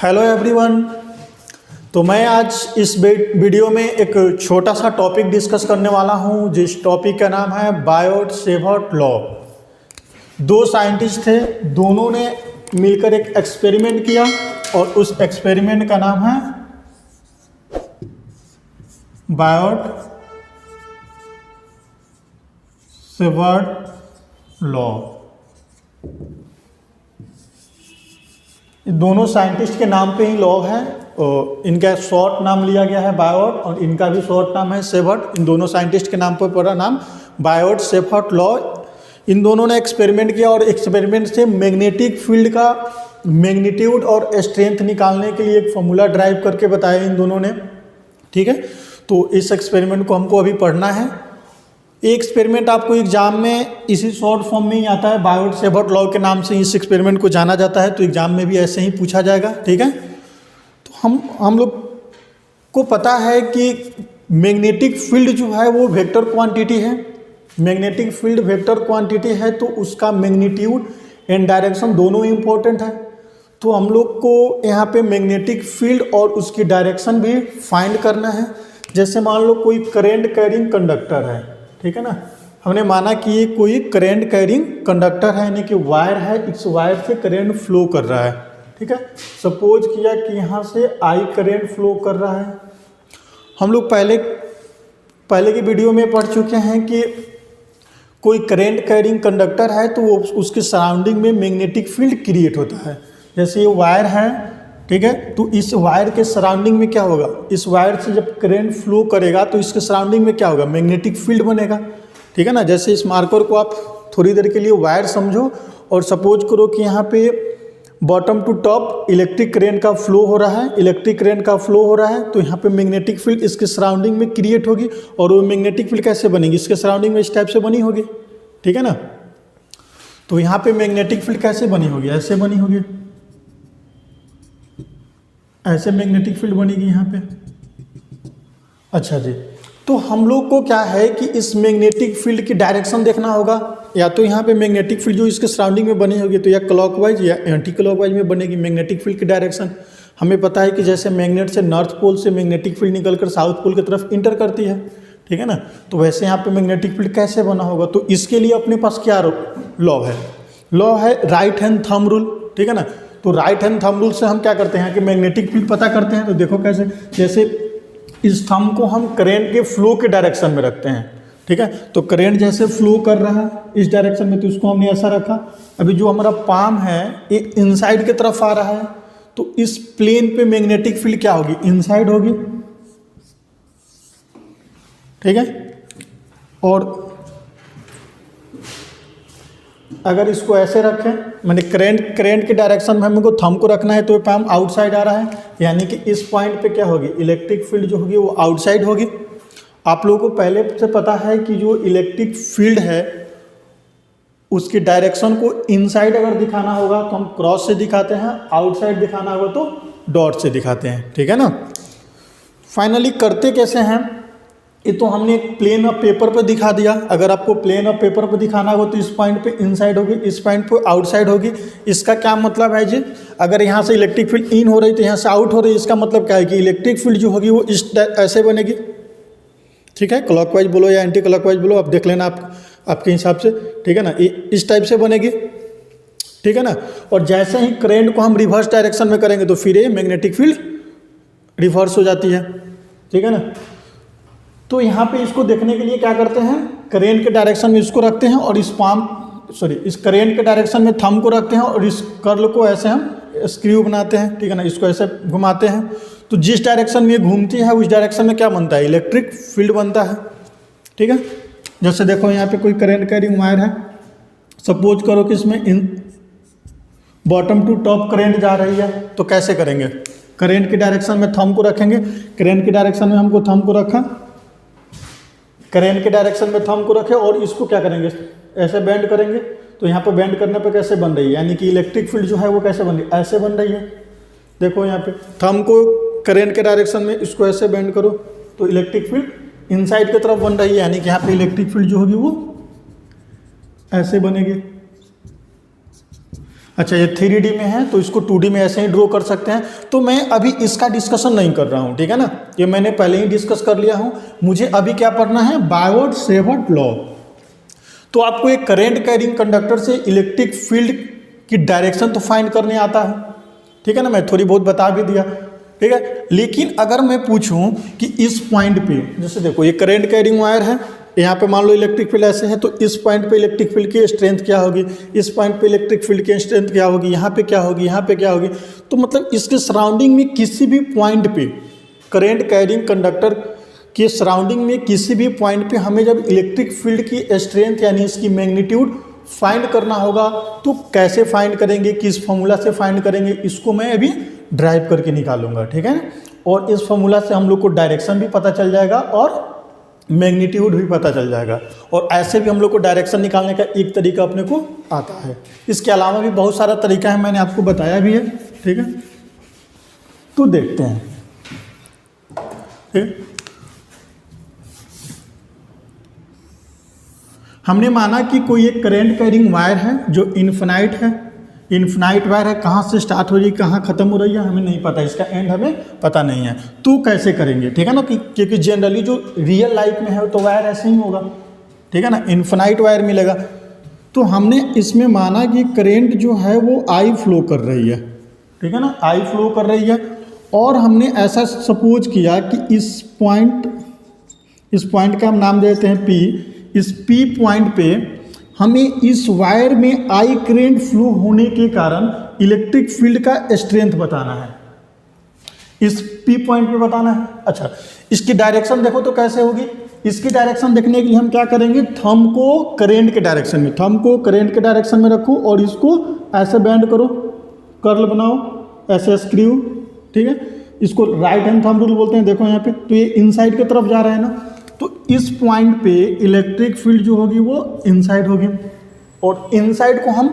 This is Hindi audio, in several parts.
Hello everyone. तो मैं आज इस वीडियो में एक छोटा सा टॉपिक डिस्कस करने वाला हूं, जिस टॉपिक का नाम है बायोट-सेवर्ट लॉ। दो साइंटिस्ट थे, दोनों ने मिलकर एक एक्सपेरिमेंट किया और उस एक्सपेरिमेंट का नाम है बायोट-सेवर्ट लॉ। दोनों साइंटिस्ट के नाम पे ही लॉ है और इनका शॉर्ट नाम लिया गया है बायोट और इनका भी शॉर्ट नाम है सेवर्ट। इन दोनों साइंटिस्ट के नाम पर पूरा नाम बायोट-सेवर्ट लॉ। इन दोनों ने एक्सपेरिमेंट किया और एक्सपेरिमेंट से मैग्नेटिक फील्ड का मैग्नीट्यूड और स्ट्रेंथ निकालने के लिए एक फॉर्मूला ड्राइव करके बताया इन दोनों ने। ठीक है, तो इस एक्सपेरिमेंट को हमको अभी पढ़ना है। एक एक्सपेरिमेंट आपको एग्जाम में इसी शॉर्ट फॉर्म में ही आता है, बायोट-सेवर्ट लॉ के नाम से इस एक्सपेरिमेंट को जाना जाता है, तो एग्जाम में भी ऐसे ही पूछा जाएगा। ठीक है, तो हम लोग को पता है कि मैग्नेटिक फील्ड जो है वो वेक्टर क्वांटिटी है। मैग्नेटिक फील्ड वेक्टर क्वांटिटी है तो उसका मैग्नीट्यूड एंड डायरेक्शन दोनों इम्पोर्टेंट है। तो हम लोग को यहाँ पे मैग्नेटिक फील्ड और उसकी डायरेक्शन भी फाइंड करना है। जैसे मान लो कोई करेंट कैरिंग कंडक्टर है, ठीक है ना, हमने माना कि ये कोई करेंट कैरिंग कंडक्टर है, यानी कि वायर है, इस वायर से करेंट फ्लो कर रहा है। ठीक है, सपोज किया कि यहाँ से आई करेंट फ्लो कर रहा है। हम लोग पहले की वीडियो में पढ़ चुके हैं कि कोई करेंट कैरिंग कंडक्टर है तो वो उसके सराउंडिंग में मैग्नेटिक फील्ड क्रिएट होता है। जैसे ये वायर है, ठीक है, तो इस वायर के सराउंडिंग में क्या होगा, इस वायर से जब करंट फ्लो करेगा तो इसके सराउंडिंग में क्या होगा, मैग्नेटिक फील्ड बनेगा। ठीक है ना, जैसे इस मार्कर को आप थोड़ी देर के लिए वायर समझो और सपोज करो कि यहाँ पे bottom to top electric current का फ्लो हो रहा है, इलेक्ट्रिक करंट का फ्लो हो रहा है, तो यहाँ पे मैग्नेटिक फील्ड इसके सराउंडिंग में क्रिएट होगी। और वो मैग्नेटिक फील्ड कैसे बनेगी, इसके सराउंडिंग में इस टाइप से बनी होगी। ठीक है ना, तो यहाँ पे मैग्नेटिक फील्ड कैसे बनी होगी, ऐसे बनी होगी, ऐसे मैग्नेटिक फील्ड बनेगी यहाँ पे। अच्छा जी, तो हम लोग को क्या है कि इस मैग्नेटिक फील्ड की डायरेक्शन देखना होगा। या तो यहाँ पे मैग्नेटिक फील्ड जो इसके सराउंडिंग में बनी होगी तो या क्लॉकवाइज या एंटी क्लॉकवाइज में बनेगी मैग्नेटिक फील्ड की डायरेक्शन। हमें पता है कि जैसे मैग्नेट से नॉर्थ पोल से मैग्नेटिक फील्ड निकलकर साउथ पोल की तरफ इंटर करती है, ठीक है ना, तो वैसे यहाँ पे मैग्नेटिक फील्ड कैसे बना होगा। तो इसके लिए अपने पास क्या लॉ है राइट हैंड थंब रूल। ठीक है ना, तो राइट हैंड थंब रूल से हम क्या करते हैं कि मैग्नेटिक फील्ड पता करते हैं। तो देखो कैसे, जैसे इस थंब को हम करंट के फ्लो के डायरेक्शन में रखते हैं। ठीक है, तो करंट जैसे फ्लो कर रहा है इस डायरेक्शन में, तो इसको हमने ऐसा रखा। अभी जो हमारा पाम है ये इनसाइड की तरफ आ रहा है, तो इस प्लेन पे मैग्नेटिक फील्ड क्या होगी, इनसाइड होगी। ठीक है, और अगर इसको ऐसे रखें, मैंने करंट के डायरेक्शन में हमको थंब को रखना है, तो पाम आउटसाइड आ रहा है, यानी कि इस पॉइंट पे क्या होगी, इलेक्ट्रिक फील्ड जो होगी वो आउटसाइड होगी। आप लोगों को पहले से पता है कि जो इलेक्ट्रिक फील्ड है उसकी डायरेक्शन को इनसाइड अगर दिखाना होगा तो हम क्रॉस से दिखाते हैं, आउटसाइड दिखाना होगा तो डॉट से दिखाते हैं। ठीक है ना, फाइनली करते कैसे हैं, ये तो हमने एक प्लेन ऑफ पेपर पे दिखा दिया। अगर आपको प्लेन ऑफ पेपर पे दिखाना हो तो इस पॉइंट पे इनसाइड होगी, इस पॉइंट पे आउटसाइड होगी। इसका क्या मतलब है जी, अगर यहाँ से इलेक्ट्रिक फील्ड इन हो रही तो यहाँ से आउट हो रही, इसका मतलब क्या है कि इलेक्ट्रिक फील्ड जो होगी वो ऐसे बनेगी। ठीक है, क्लॉकवाइज बोलो या एंटी क्लॉकवाइज बोलो, आप देख लेना आपके हिसाब से। ठीक है ना, इस टाइप से बनेगी। ठीक है ना, और जैसे ही करंट को हम रिवर्स डायरेक्शन में करेंगे तो फिर ये मैग्नेटिक फील्ड रिवर्स हो जाती है। ठीक है ना, तो यहाँ पे इसको देखने के लिए क्या करते हैं, करंट के डायरेक्शन में इसको रखते हैं और इस करंट के डायरेक्शन में थंब को रखते हैं और इस कर्ल को ऐसे हम स्क्रू बनाते हैं। ठीक है ना, इसको ऐसे घुमाते हैं, तो जिस डायरेक्शन में ये घूमती है उस डायरेक्शन में क्या बनता है, इलेक्ट्रिक फील्ड बनता है। ठीक है, जैसे देखो यहाँ पे कोई करंट कैरिंग वायर है, सपोज करो कि इसमें बॉटम टू टॉप करंट जा रही है, तो कैसे करेंगे, करंट की डायरेक्शन में थंब को रखेंगे। करंट की डायरेक्शन में हमको थंब को रखा, करंट के डायरेक्शन में थंब को रखे और इसको क्या करेंगे, ऐसे बेंड करेंगे। तो यहाँ पे बेंड करने पे कैसे बन रही है, यानी कि इलेक्ट्रिक फील्ड जो है वो कैसे बन रही है, ऐसे बन रही है। देखो यहाँ पे थंब को करंट के डायरेक्शन में इसको ऐसे बेंड करो तो इलेक्ट्रिक फील्ड इनसाइड की तरफ बन रही है, यानी कि यहाँ पे इलेक्ट्रिक फील्ड जो होगी वो ऐसे बनेगी। अच्छा, ये 3D में है तो इसको 2D में ऐसे ही ड्रॉ कर सकते हैं। तो मैं अभी इसका डिस्कशन नहीं कर रहा हूँ, ठीक है ना, ये मैंने पहले ही डिस्कस कर लिया हूँ। मुझे अभी क्या पढ़ना है, बायोट सेवर्ट लॉ। तो आपको एक करेंट कैरिंग कंडक्टर से इलेक्ट्रिक फील्ड की डायरेक्शन तो फाइंड करने आता है, ठीक है ना, मैं थोड़ी बहुत बता भी दिया, ठीक है। लेकिन अगर मैं पूछूं कि इस पॉइंट पे, जैसे देखो ये करंट कैरिंग वायर है, यहाँ पे मान लो इलेक्ट्रिक फील्ड ऐसे है, तो इस पॉइंट पे इलेक्ट्रिक फील्ड की स्ट्रेंथ क्या होगी, इस पॉइंट पे इलेक्ट्रिक फील्ड की स्ट्रेंथ क्या होगी, यहाँ पे क्या होगी, यहाँ पे क्या होगी। तो मतलब इसके सराउंडिंग में किसी भी पॉइंट पे, करंट कैरिंग कंडक्टर के सराउंडिंग में किसी भी पॉइंट पे हमें जब इलेक्ट्रिक फील्ड की स्ट्रेंथ यानी इसकी मैग्नीट्यूड फाइंड करना होगा, तो कैसे फाइंड करेंगे, किस फॉर्मूला से फाइंड करेंगे, इसको मैं अभी ड्राइव करके निकालूंगा, ठीक है ना। और इस फॉर्मूला से हम लोग को डायरेक्शन भी पता चल जाएगा और मैग्नीट्यूड भी पता चल जाएगा। और ऐसे भी हम लोग को डायरेक्शन निकालने का एक तरीका अपने को आता है। इसके अलावा भी बहुत सारा तरीका है, मैंने आपको बताया भी है, ठीक है। तो देखते हैं, ठीक। हमने माना कि कोई एक करंट कैरिंग वायर है जो इन्फिनाइट है, इन्फिनाइट वायर है, कहाँ से स्टार्ट हो रही है कहाँ खत्म हो रही है हमें नहीं पता, इसका एंड हमें पता नहीं है। तो कैसे करेंगे, ठीक है ना, क्योंकि जनरली जो रियल लाइफ में है तो वायर ऐसे ही होगा, ठीक है ना, इन्फिनाइट वायर मिलेगा। तो हमने इसमें माना कि करंट जो है वो आई फ्लो कर रही है, ठीक है ना, आई फ्लो कर रही है। और हमने ऐसा सपोज किया कि इस पॉइंट का हम नाम देते हैं पी। इस पी पॉइंट पे हमें इस वायर में आई करंट फ्लो होने के कारण इलेक्ट्रिक फील्ड का स्ट्रेंथ बताना है, इस पी पॉइंट पे बताना है। अच्छा, इसकी डायरेक्शन देखो तो कैसे होगी। इसकी डायरेक्शन देखने के लिए हम क्या करेंगे, थंब को करंट के डायरेक्शन में, थंब को करंट के डायरेक्शन में रखो और इसको ऐसे बैंड करो, कर्ल बनाओ, ऐसे स्क्रू, ठीक है। इसको राइट हैंड थंब रूल बोलते हैं। देखो यहाँ पे तो ये इनसाइड की तरफ जा रहा है ना, तो इस पॉइंट पे इलेक्ट्रिक फील्ड जो होगी वो इनसाइड होगी और इनसाइड को हम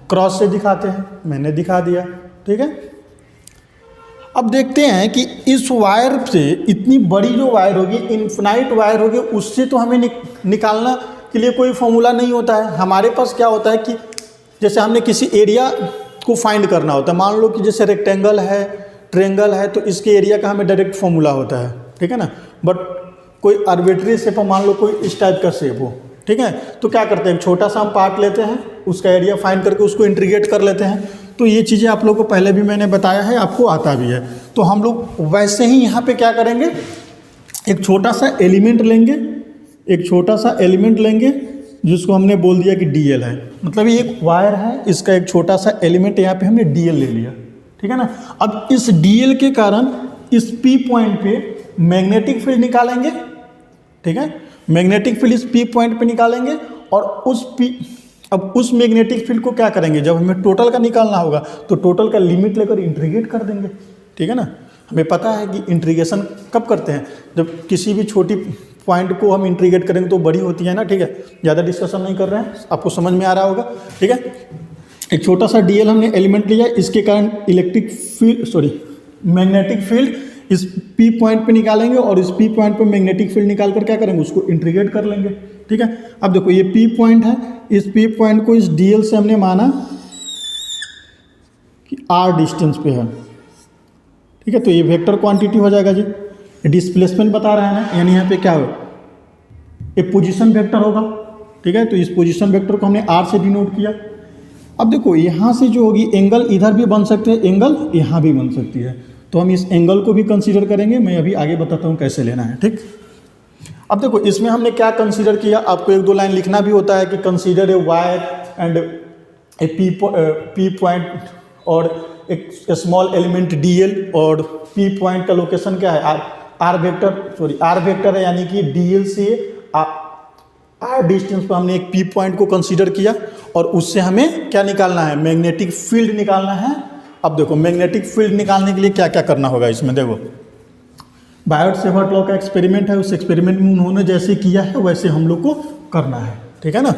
क्रॉस से दिखाते हैं, मैंने दिखा दिया, ठीक है। अब देखते हैं कि इस वायर से, इतनी बड़ी जो वायर होगी, इन्फिनाइट वायर होगी, उससे तो हमें निकालना के लिए कोई फॉर्मूला नहीं होता है। हमारे पास क्या होता है कि जैसे हमने किसी एरिया को फाइंड करना होता है, मान लो कि जैसे रेक्टेंगल है, ट्रेंगल है, तो इसके एरिया का हमें डायरेक्ट फॉर्मूला होता है, ठीक है ना। बट कोई आर्बिट्री शेप, मान लो कोई इस टाइप का शेप हो, ठीक है, तो क्या करते हैं, छोटा सा हम पार्ट लेते हैं, उसका एरिया फाइंड करके उसको इंटीग्रेट कर लेते हैं। तो ये चीज़ें आप लोगों को पहले भी मैंने बताया है, आपको आता भी है। तो हम लोग वैसे ही यहाँ पे क्या करेंगे, एक छोटा सा एलिमेंट लेंगे, एक छोटा सा एलिमेंट लेंगे जिसको हमने बोल दिया कि DL है, मतलब ये एक वायर है, इसका एक छोटा सा एलिमेंट यहाँ पे हमने DL ले लिया, ठीक है ना। अब इस DL के कारण इस P पॉइंट पे मैग्नेटिक फील्ड निकालेंगे, ठीक है, मैग्नेटिक फील्ड इस P पॉइंट पे निकालेंगे और अब उस मैग्नेटिक फील्ड को क्या करेंगे, जब हमें टोटल का निकालना होगा तो टोटल का लिमिट लेकर इंटीग्रेट कर देंगे, ठीक है ना। हमें पता है कि इंटीग्रेशन कब करते हैं, जब किसी भी छोटी पॉइंट को हम इंटीग्रेट करेंगे तो बड़ी होती है ना, ठीक है। ज़्यादा डिस्कशन नहीं कर रहे हैं, आपको समझ में आ रहा होगा, ठीक है। एक छोटा सा DL हमने एलिमेंट लिया, इसके कारण मैग्नेटिक फील्ड इस P पॉइंट पे निकालेंगे और इस P पॉइंट पे मैग्नेटिक फील्ड निकाल कर क्या करेंगे, उसको इंटीग्रेट कर लेंगे, ठीक है। अब देखो ये P पॉइंट है, इस P पॉइंट को इस DL से हमने माना कि R डिस्टेंस पे है, ठीक है। तो ये वेक्टर क्वांटिटी हो जाएगा जी, डिस्प्लेसमेंट बता रहा है ना, यानी यहाँ पे क्या हो, ये पोजीशन वेक्टर होगा, ठीक है। तो इस पोजीशन वेक्टर को हमने R से डिनोट किया। अब देखो यहाँ से जो होगी, एंगल इधर भी बन सकते हैं, एंगल यहाँ भी बन सकती है, तो हम इस एंगल को भी कंसीडर करेंगे। मैं अभी आगे बताता हूँ कैसे लेना है, ठीक। अब देखो इसमें हमने क्या कंसीडर किया, आपको एक दो लाइन लिखना भी होता है कि consider a wire and A P point और एक स्मॉल एलिमेंट DL, और P पॉइंट का लोकेशन क्या है, आर वेक्टर है, यानी कि DL से R डिस्टेंस पर हमने एक P पॉइंट को कंसीडर किया और उससे हमें क्या निकालना है, मैग्नेटिक फील्ड निकालना है। अब देखो मैग्नेटिक फील्ड निकालने के लिए क्या क्या करना होगा, इसमें देखो बायोट सेवर्ट लॉ का एक्सपेरिमेंट है, उस एक्सपेरिमेंट में उन्होंने जैसे किया है वैसे हम लोग को करना है, ठीक है ना।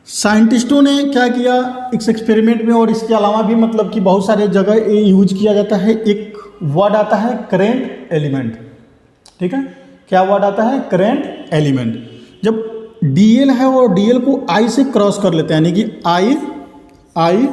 साइंटिस्टों ने क्या किया इस एक्सपेरिमेंट में, और इसके अलावा भी मतलब कि बहुत सारे जगह यूज किया जाता है, एक वर्ड आता है करेंट एलिमेंट, ठीक है। क्या वर्ड आता है, करेंट एलिमेंट। जब DL है और DL को I से क्रॉस कर लेते हैं, यानी कि I आई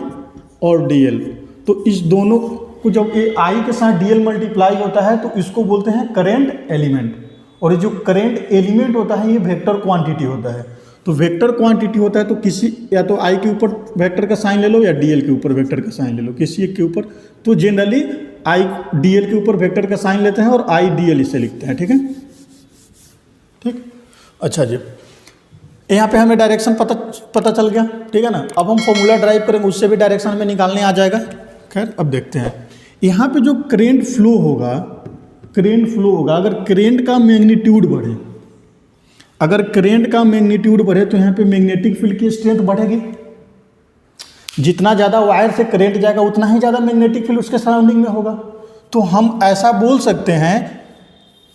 और डी एल। तो इस दोनों को जब ये आई के साथ डी एल मल्टीप्लाई होता है तो इसको बोलते हैं करेंट एलिमेंट। और ये जो करेंट एलिमेंट होता है ये वेक्टर क्वांटिटी होता है। तो वेक्टर क्वांटिटी होता है तो किसी या तो आई के ऊपर वेक्टर का साइन ले लो या डी एल के ऊपर वेक्टर का साइन ले लो, किसी एक के ऊपर। तो जनरली आई डी एल के ऊपर वेक्टर का साइन लेते हैं और आई डी एल इसे लिखते हैं। ठीक है, ठीक। अच्छा जी, यहाँ पे हमें डायरेक्शन पता चल गया। ठीक है ना। अब हम फॉर्मूला ड्राइव करेंगे, उससे भी डायरेक्शन हमें निकालने आ जाएगा। खैर अब देखते हैं यहाँ पे जो करेंट फ्लो होगा, अगर करेंट का मैग्नीट्यूड बढ़े, अगर करेंट का मैग्नीट्यूड बढ़े तो यहाँ पे मैग्नेटिक फील्ड की स्ट्रेंथ बढ़ेगी। जितना ज़्यादा वायर से करेंट जाएगा उतना ही ज़्यादा मैग्नेटिक फील्ड उसके सराउंडिंग में होगा। तो हम ऐसा बोल सकते हैं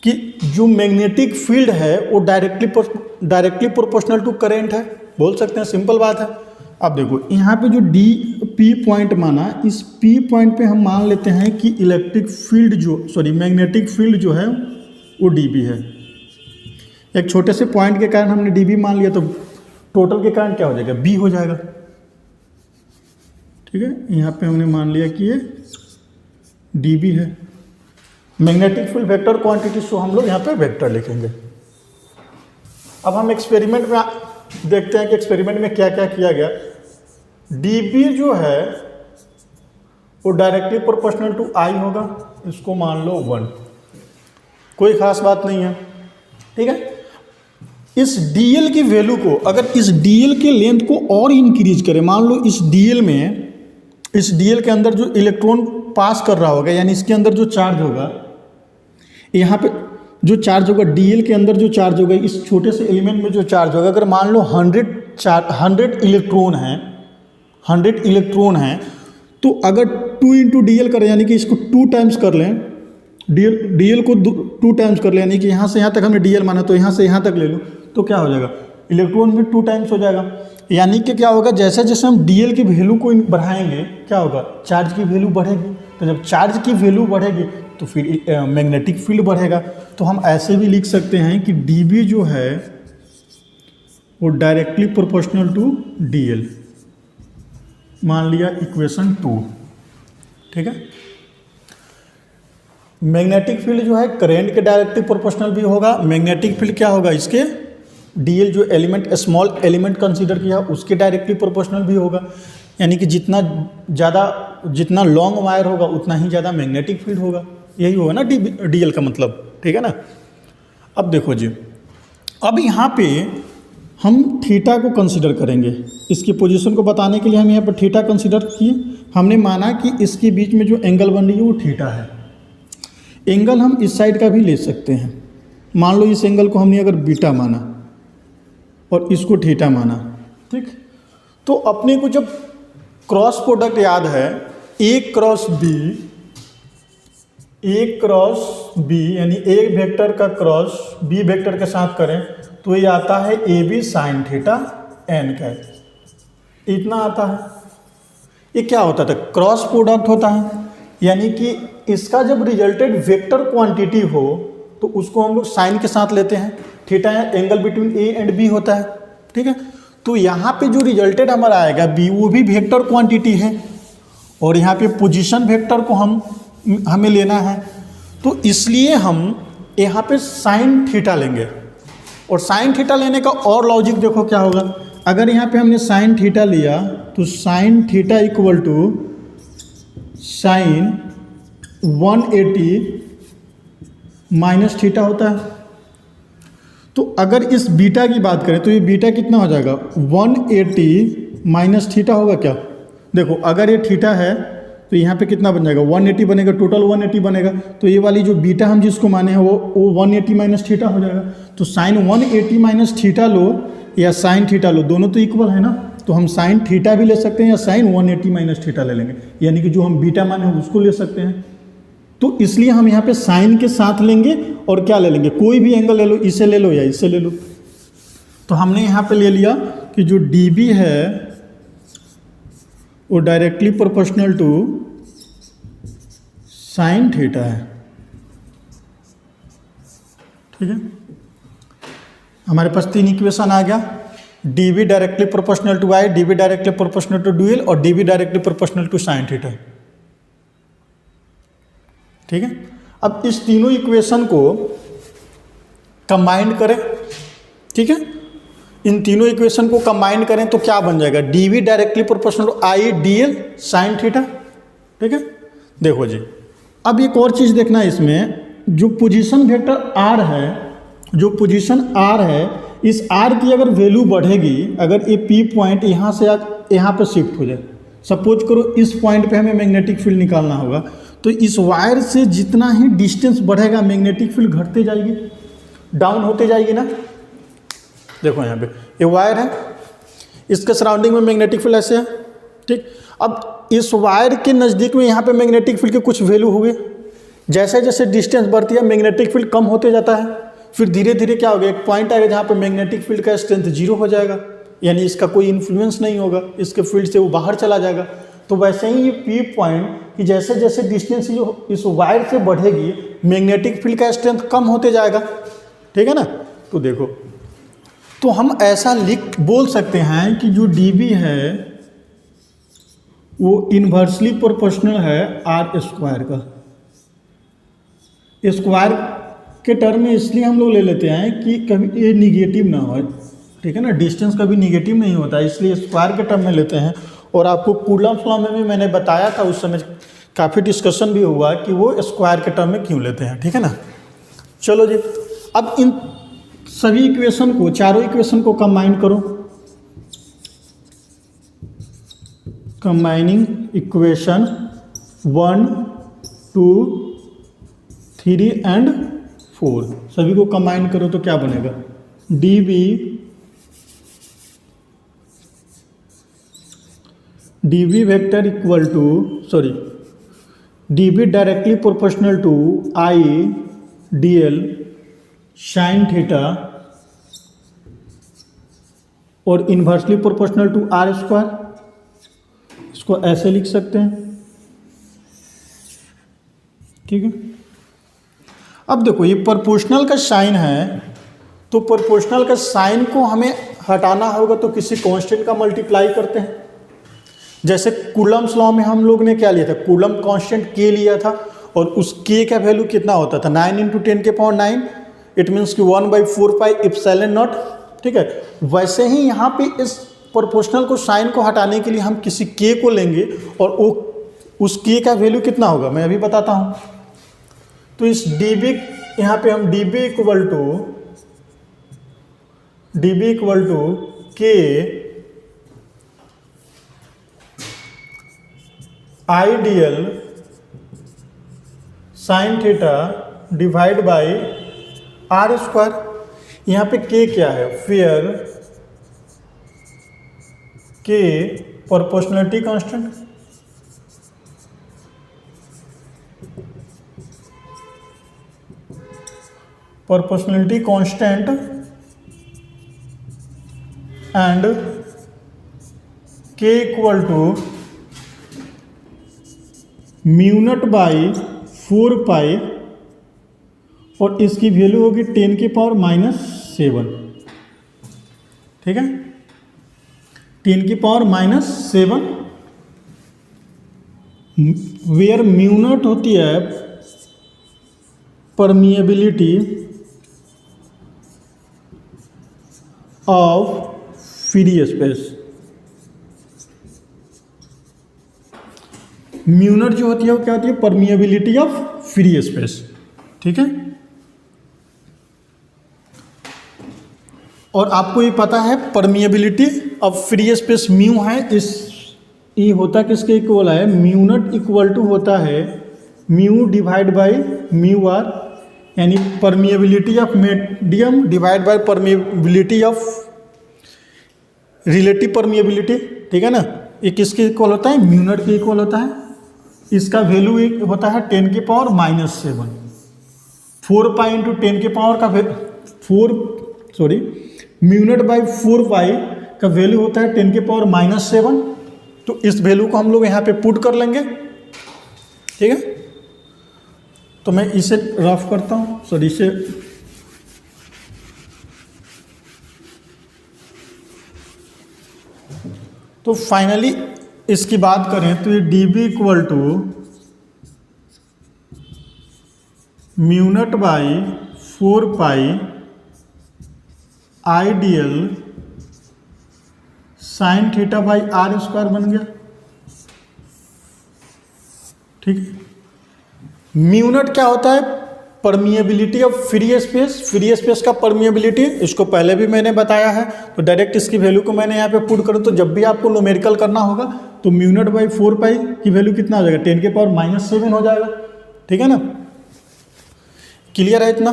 कि जो मैग्नेटिक फील्ड है वो डायरेक्टली प्रोपोर्शनल टू करेंट है, बोल सकते हैं। सिंपल बात है। अब देखो यहाँ पे जो डी पी पॉइंट माना, इस पी पॉइंट पे हम मान लेते हैं कि मैग्नेटिक फील्ड जो है वो डी बी है। एक छोटे से पॉइंट के कारण हमने डी बी मान लिया तो टोटल के कारण क्या हो जाएगा, बी हो जाएगा। ठीक है, यहाँ पे हमने मान लिया कि ये डी बी है। मैग्नेटिक फील्ड वेक्टर क्वांटिटी, सो हम लोग यहाँ पे वेक्टर लिखेंगे। अब हम एक्सपेरिमेंट में देखते हैं कि एक्सपेरिमेंट में क्या क्या किया गया। डी बी जो है वो डायरेक्टली प्रोपोर्शनल टू आई होगा, इसको मान लो 1, कोई खास बात नहीं है। ठीक है। इस डीएल की वैल्यू को, अगर इस डीएल के लेंथ को और इंक्रीज करें, मान लो इस डीएल के अंदर जो इलेक्ट्रॉन पास कर रहा होगा, यानी इसके अंदर जो चार्ज होगा, यहाँ पे जो चार्ज होगा डीएल के अंदर जो चार्ज होगा, इस छोटे से एलिमेंट में जो चार्ज होगा, अगर मान लो 100 इलेक्ट्रॉन हैं, तो अगर 2 इंटू डी एल करें, यानी कि इसको 2 टाइम्स कर लें, डीएल को 2 टाइम्स कर लें, यानी कि यहाँ से यहाँ तक हमने डीएल माना तो यहाँ से यहाँ तक ले लो, तो क्या हो जाएगा, इलेक्ट्रॉन भी 2 टाइम्स हो जाएगा। यानी कि क्या होगा, जैसे जैसे हम डीएल की वैल्यू को बढ़ाएंगे क्या होगा, चार्ज की वैल्यू बढ़ेगी। तो जब चार्ज की वैल्यू बढ़ेगी तो फिर मैग्नेटिक फील्ड बढ़ेगा। तो हम ऐसे भी लिख सकते हैं कि डीबी जो है वो डायरेक्टली प्रोपोर्शनल टू डीएल, मान लिया इक्वेशन 2। ठीक है। मैग्नेटिक फील्ड जो है करंट के डायरेक्टली प्रोपोर्शनल भी होगा। मैग्नेटिक फील्ड क्या होगा, इसके डीएल जो एलिमेंट, स्मॉल एलिमेंट कंसीडर किया उसके डायरेक्टली प्रोपोर्शनल भी होगा। यानी कि जितना लॉन्ग वायर होगा उतना ही ज़्यादा मैग्नेटिक फील्ड होगा। यही होगा ना डीएल का मतलब। ठीक है ना। अब देखो जी, अब यहाँ पे हम थीटा को कंसीडर करेंगे। इसकी पोजीशन को बताने के लिए हम यहाँ पर थीटा कंसीडर किए। हमने माना कि इसके बीच में जो एंगल बन रही है वो थीटा है। एंगल हम इस साइड का भी ले सकते हैं। मान लो इस एंगल को हमने अगर बीटा माना और इसको थीटा माना, ठीक। तो अपने को जब क्रॉस प्रोडक्ट याद है, ए क्रॉस बी यानी ए वेक्टर का क्रॉस बी वेक्टर के साथ करें तो ये आता है A B sine theta n cap, इतना आता है। ये क्या होता था, क्रॉस प्रोडक्ट होता है। यानी कि इसका जब रिजल्टेड वेक्टर क्वांटिटी हो तो उसको हम लोग साइन के साथ लेते हैं। Theta angle between A and B होता है। ठीक है। तो यहाँ पे जो रिजल्टेड हमारा आएगा बी, वो भी वेक्टर क्वांटिटी है और यहाँ पे पोजीशन वेक्टर को हमें लेना है। तो इसलिए हम यहाँ पे साइन थीटा लेंगे। और साइन थीटा लेने का और लॉजिक देखो क्या होगा। अगर यहाँ पे हमने साइन थीटा लिया तो sine theta equal to sine 180 minus theta होता है। तो अगर इस बीटा की बात करें तो ये बीटा कितना हो जाएगा, 180 माइनस थीटा होगा क्या। देखो अगर ये थीटा है तो यहाँ पे कितना बन जाएगा, 180 बनेगा, टोटल 180 बनेगा। तो ये वाली जो बीटा हम जिसको माने हैं वो 180 माइनस थीटा हो जाएगा। तो साइन 180 माइनस थीटा लो या साइन थीटा लो, दोनों तो इक्वल है ना। तो हम साइन थीटा भी ले सकते हैं या साइन 180 माइनस थीटा ले लेंगे, यानी कि जो हम बीटा माने हैं उसको ले सकते हैं। तो इसलिए हम यहाँ पे साइन के साथ लेंगे और क्या ले लेंगे, कोई भी एंगल ले लो, इसे ले लो या इसे ले लो। तो हमने यहाँ पे ले लिया कि जो डीबी है वो directly proportional to sine theta है। ठीक है। हमारे पास 3 इक्वेशन आ गया। dv directly proportional to I, dv directly proportional to dual और dv directly proportional to sine theta. ठीक है, अब इस तीनों इक्वेशन को कंबाइन करें। ठीक है, इन तीनों इक्वेशन को कंबाइन करें तो क्या बन जाएगा, dv directly proportional to I dl sine theta. ठीक है, देखो जी, अब एक और चीज़ देखना है इसमें, जो पोजीशन वेक्टर r है, जो पोजीशन r है, इस r की अगर वैल्यू बढ़ेगी, अगर ये p पॉइंट यहाँ से यहाँ पर शिफ्ट हो जाए, सपोज करो इस पॉइंट पे हमें मैग्नेटिक फील्ड निकालना होगा, तो इस वायर से जितना ही डिस्टेंस बढ़ेगा मैग्नेटिक फील्ड घटते जाएगी, डाउन होते जाएगी ना। देखो यहाँ पे ये वायर है, इसके सराउंडिंग में मैग्नेटिक फील्ड ऐसे है। ठीक, अब इस वायर के नज़दीक में यहाँ पे मैग्नेटिक फील्ड की कुछ वैल्यू होगी, जैसे जैसे डिस्टेंस बढ़ती है मैग्नेटिक फील्ड कम होते जाता है, फिर धीरे धीरे क्या होगा, एक पॉइंट आएगा जहाँ पे मैग्नेटिक फील्ड का स्ट्रेंथ 0 हो जाएगा, यानी इसका कोई इन्फ्लुएंस नहीं होगा, इसके फील्ड से वो बाहर चला जाएगा। तो वैसे ही ये पी पॉइंट कि जैसे जैसे डिस्टेंस जो इस वायर से बढ़ेगी मैग्नेटिक फील्ड का स्ट्रेंथ कम होते जाएगा। ठीक है ना, तो देखो, तो हम ऐसा बोल सकते हैं कि जो dB है वो इन्वर्सली प्रोपोर्शनल है r स्क्वायर का। स्क्वायर के टर्म में इसलिए हम लोग ले लेते हैं कि कभी ये निगेटिव ना हो। ठीक है ना, डिस्टेंस कभी निगेटिव नहीं होता, इसलिए स्क्वायर के टर्म में लेते हैं। और आपको कूलम्ब्स लॉ में भी मैंने बताया था, उस समय काफ़ी डिस्कशन भी हुआ कि वो स्क्वायर के टर्म में क्यों लेते हैं। ठीक है ना, चलो जी, अब इन सभी इक्वेशन को, चारों इक्वेशन को कंबाइन करो। कंबाइनिंग इक्वेशन 1, 2, 3 एंड 4 सभी को कंबाइन करो तो क्या बनेगा, dV vector equal to dV directly proportional to I dl sine theta और inversely proportional to r square. इसको ऐसे लिख सकते हैं। ठीक है, अब देखो ये प्रोपोर्शनल का साइन है, तो प्रोपोर्शनल का साइन को हमें हटाना होगा तो किसी कांस्टेंट का मल्टीप्लाई करते हैं। जैसे कूलम्ब्स लॉ में हम लोग ने क्या लिया था, कूलम्ब कांस्टेंट k लिया था और उस k का वैल्यू कितना होता था, 9 × 10⁹, इट मीन्स कि 1/4 पाई एप्सिलॉन नॉट। ठीक है, वैसे ही यहाँ पे इस प्रोपोर्शनल को साइन को हटाने के लिए हम किसी k को लेंगे और वो उस k का वैल्यू कितना होगा मैं अभी बताता हूँ। तो इस dB यहाँ पे हम dB equal to k ideal sine theta divide by r square. यहाँ पे k क्या है, फियर k proportionality constant, proportionality constant and k equal to mu naught by 4 pi और इसकी वैल्यू होगी 10⁻⁻⁷। ठीक है, 10⁻⁻⁷, वेयर म्यू नॉट होती है permeability of free space. Mu naught जो होती है वो क्या होती है, परमिएबिलिटी ऑफ फ्री स्पेस। ठीक है, और आपको ये पता है permeability of free space mu है, इस ये होता किसके इक्वल है, म्यू नॉट इक्वल टू होता है mu divide by mu R, यानी permeability of medium divide by permeability of relative permeability. ठीक है ना, ये किसके इक्वल होता है, म्यू नॉट के इक्वल होता है। इसका वैल्यू होता है 10⁻⁻⁷, 4 पाई इंटू 10 का म्यू नॉट बाई 4 पाई का वैल्यू होता है 10⁻⁻⁷। तो इस वैल्यू को हम लोग यहाँ पे पुट कर लेंगे। ठीक है, तो मैं इसे रफ करता हूँ, इसे तो फाइनली इसकी बात करें तो ये dB equal to mu naught by 4 pi ideal sine theta by R square बन गया। ठीक है। म्यू नॉट क्या होता है? Permeability of free space. Free space का परमिएबिलिटी, इसको पहले भी मैंने बताया है, तो डायरेक्ट इसकी वैल्यू को मैंने यहाँ पे पुट करूँ तो जब भी आपको न्यूमेरिकल करना होगा तो म्यू नॉट बाई 4 पाई की वैल्यू कितना हो जाएगा? 10 के पावर -7 हो जाएगा। ठीक है ना? क्लियर है इतना?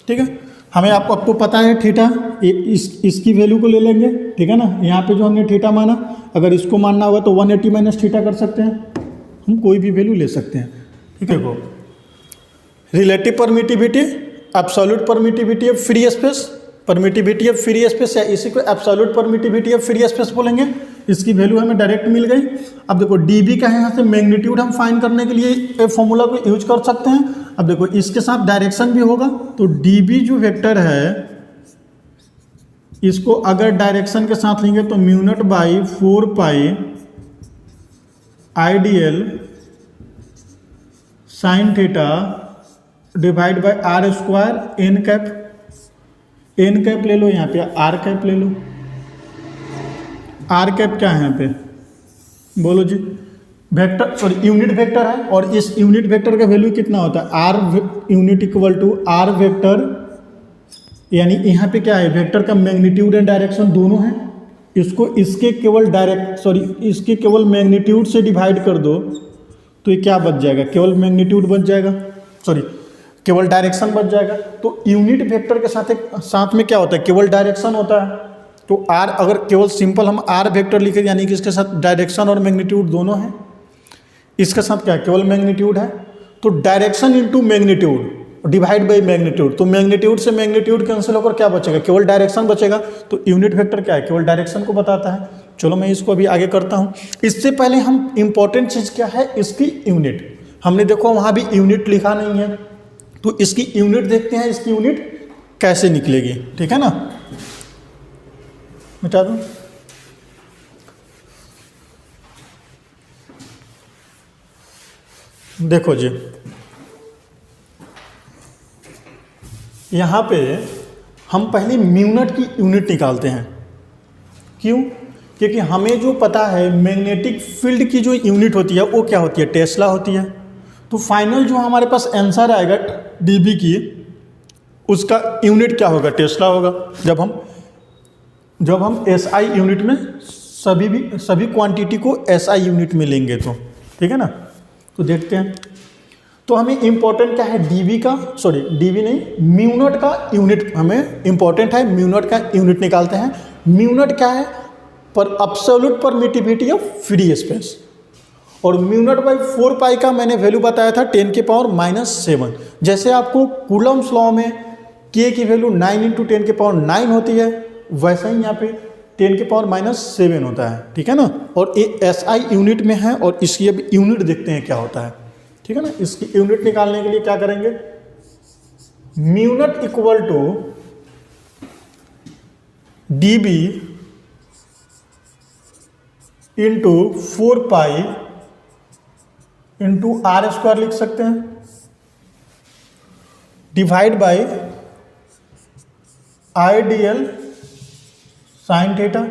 ठीक है। हमें आपको पता है थीटा, इसकी वैल्यू को ले लेंगे। ठीक है ना? यहाँ पे जो हमने थीटा माना, अगर इसको मानना होगा तो 180 माइनस थीटा कर सकते हैं, हम कोई भी वैल्यू ले सकते हैं। ठीक है। देखो, relative permittivity, absolute permittivity of free space, permittivity of free space, या इसी को absolute permittivity of free space बोलेंगे। इसकी वैल्यू हमें डायरेक्ट मिल गई। अब देखो डीबी का है, यहाँ से मैग्नीट्यूड हम फाइंड करने के लिए ये फॉर्मूला को यूज कर सकते हैं। अब देखो इसके साथ डायरेक्शन भी होगा, तो डीबी जो वेक्टर है इसको अगर डायरेक्शन के साथ लेंगे तो mu naught by 4 pi ideal sine theta divide by R square n cap. N cap ले लो, यहाँ पे आर कैप ले लो। आर कैप क्या है यहाँ पे? बोलो जी। वेक्टर, सॉरी यूनिट वेक्टर है, और इस यूनिट वेक्टर का वैल्यू कितना होता है? R unit equal to R vector, यानी यहाँ पे क्या है? वेक्टर का मैग्नीट्यूड एंड डायरेक्शन दोनों है। इसको इसके केवल मैग्नीट्यूड से डिवाइड कर दो तो ये क्या बच जाएगा? केवल मैग्नीट्यूड बच जाएगा, सॉरी केवल डायरेक्शन बच जाएगा। तो यूनिट वेक्टर के साथ में क्या होता है? केवल डायरेक्शन होता है। तो आर, अगर केवल सिंपल हम आर वेक्टर लिखे, यानी कि इसके साथ डायरेक्शन और मैग्नीट्यूड दोनों हैं, इसके साथ क्या केवल मैग्नीट्यूड है, तो direction into magnitude divide by magnitude, तो मैग्नीट्यूड से मैग्नीट्यूड कैंसिल होकर क्या बचेगा? केवल डायरेक्शन बचेगा। तो यूनिट वेक्टर क्या है? केवल डायरेक्शन को बताता है। चलो मैं इसको अभी आगे करता हूँ। इससे पहले हम इंपॉर्टेंट चीज़ क्या है? इसकी यूनिट। हमने देखो वहाँ भी यूनिट लिखा नहीं है, तो इसकी यूनिट देखते हैं, इसकी यूनिट कैसे निकलेगी। ठीक है ना? मिटा दूँ? देखो जी, यहाँ पे हम पहले म्यू नॉट की यूनिट निकालते हैं। क्यों? क्योंकि हमें जो पता है मैग्नेटिक फील्ड की जो यूनिट होती है वो क्या होती है? टेस्ला होती है। तो फाइनल जो हमारे पास आंसर आएगा डीबी की, उसका यूनिट क्या होगा? टेस्ला होगा। जब हम एसआई यूनिट में सभी क्वांटिटी को एसआई यूनिट में लेंगे तो, ठीक है ना? तो देखते हैं। तो हमें इम्पोर्टेंट क्या है? डीबी का, सॉरी डीबी नहीं, म्यू नॉट का यूनिट हमें इम्पोर्टेंट है। म्यू नॉट का यूनिट निकालते हैं। म्यू नॉट क्या है? पर absolute permittivity of free space. और म्यू नॉट बाई 4 पाई का मैंने वैल्यू बताया था 10 के पावर -7। जैसे आपको कूलम्स लॉ में के की वैल्यू 9 × 10 के पावर 9 होती है, वैसा ही यहाँ पे 10 के पावर -7 होता है। ठीक है ना? और ये एसआई यूनिट में है, और इसकी अब यूनिट देखते हैं क्या होता है। ठीक है ना? इसकी यूनिट निकालने के लिए क्या करेंगे? Mu naught equal to dB into 4 pi into R square लिख सकते हैं, divide by ideal sine theta.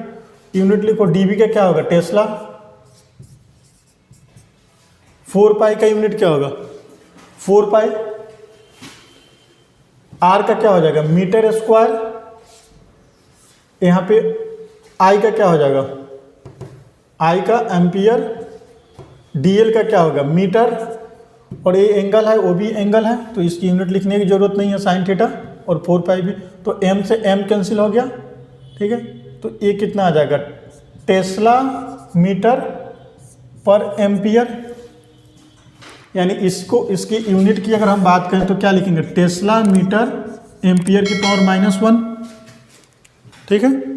Unit लिखो, डीबी का क्या होगा? टेस्ला। 4 पाई का यूनिट क्या होगा? 4 पाई। आर का क्या हो जाएगा? Metre square. यहाँ पे आई का क्या हो जाएगा? आई का एम्पियर। डीएल का क्या होगा? मीटर। और ये एंगल है, वो भी एंगल है, तो इसकी यूनिट लिखने की जरूरत नहीं है, साइन थीटा। और 4 पाई भी, तो एम से एम कैंसिल हो गया। ठीक है? तो ये कितना आ जाएगा? टेस्ला मीटर पर एम्पियर। यानी इसकी यूनिट की अगर हम बात करें तो क्या लिखेंगे? टेस्ला मीटर एम्पियर की पावर -1। ठीक है?